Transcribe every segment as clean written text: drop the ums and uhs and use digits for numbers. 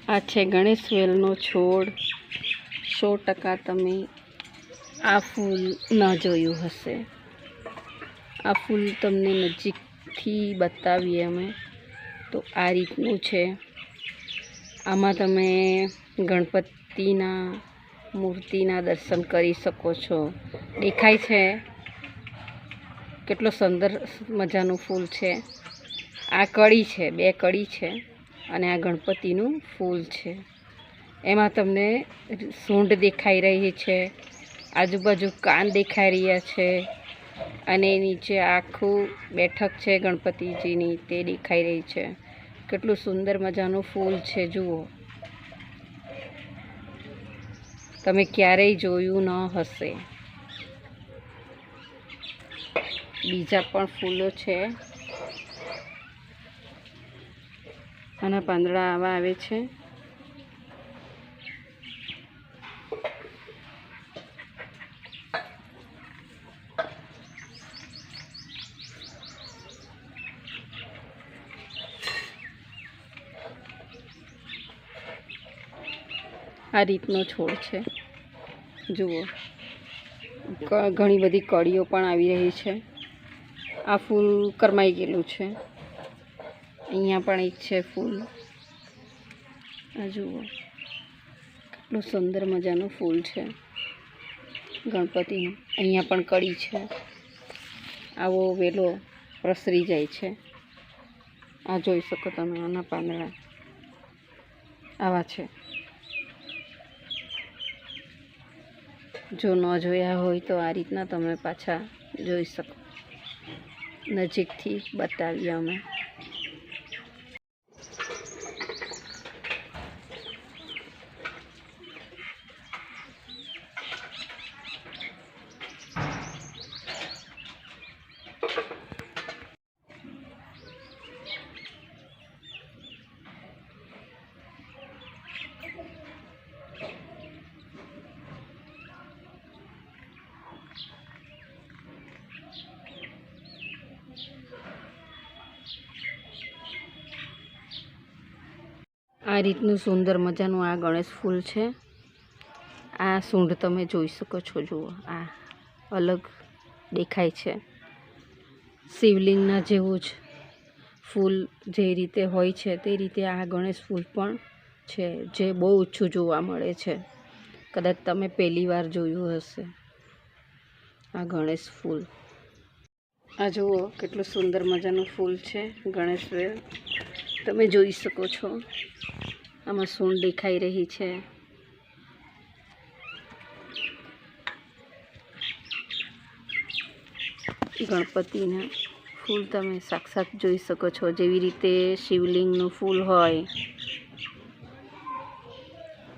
આ છે ગણેશ વેલનો છોડ। 100% તમે આ ફૂલ ન જોયું હશે। આ ફૂલ તમને નજીકથી બતાવીએ અમે તો આ રીતનું છે। આમાં તમે ગણપતિના મૂર્તિના દર્શન કરી શકો છો। દેખાય છે કેટલો સુંદર મજાનું ફૂલ છે। આ કળી છે, 2 કળી છે અને આ ગણપતિનું ફૂલ છે। એમાં તમને સૂંઢ દેખાઈ રહી છે, આજુબાજુ કાન દેખાઈ રહ્યા છે અને નીચે આખું બેઠક છે ગણપતિજીની તે દેખાઈ રહી છે। કેટલું સુંદર મજાનું ફૂલ છે, જુઓ। તમે ક્યારેય જોયું ન હશે। બીજા પણ ફૂલો છે, આના પાંદડા આવા આવે છે। આ રીતનો છોડ છે, જુઓ। ઘણી બધી કળીઓ પણ આવી રહી છે। આ ફૂલ કરમાઈ ગયેલું છે। અહીંયા પણ એક છે ફૂલ, આ જુઓ કેટલું સુંદર મજાનું ફૂલ છે ગણપતિનું। અહીંયા પણ કળી છે, આવો વેલો પ્રસરી જાય છે। આ જોઈ શકો તમે, આના પાંદડા આવા છે। જો ન જોયા હોય તો આ રીતના તમે પાછા જોઈ શકો। નજીકથી બતાવીએ અમે। આ રીતનું સુંદર મજાનું આ ગણેશ ફૂલ છે। આ સૂંઢ તમે જોઈ શકો છો, જુઓ આ અલગ દેખાય છે। શિવલિંગના જેવું જ ફૂલ જે રીતે હોય છે તે રીતે આ ગણેશ ફૂલ પણ છે, જે બહુ ઓછું જોવા મળે છે। કદાચ તમે પહેલી વાર જોયું હશે આ ગણેશ ફૂલ। આ જુઓ કેટલું સુંદર મજાનું ફૂલ છે ગણેશ વેલ, તમે જોઈ શકો છો। આમાં સૂંઢ દેખાઈ રહી છે। ગણપતિના ફૂલ તમે સાક્ષાત જોઈ શકો છો, જેવી રીતે શિવલિંગનું ફૂલ હોય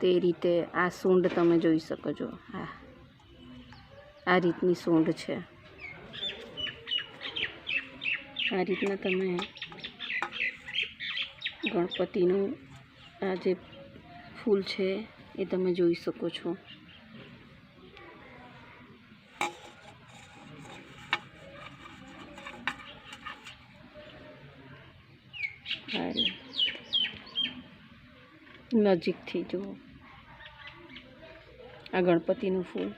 તે રીતે આ સૂંઢ તમે જોઈ શકો છો। આ રીતની સૂંઢ છે। આ રીતના તમે ગણપતિનું આ જે ફૂલ છે એ તમે જોઈ શકો છો। નજીકથી જુઓ આ ગણપતિનું ફૂલ।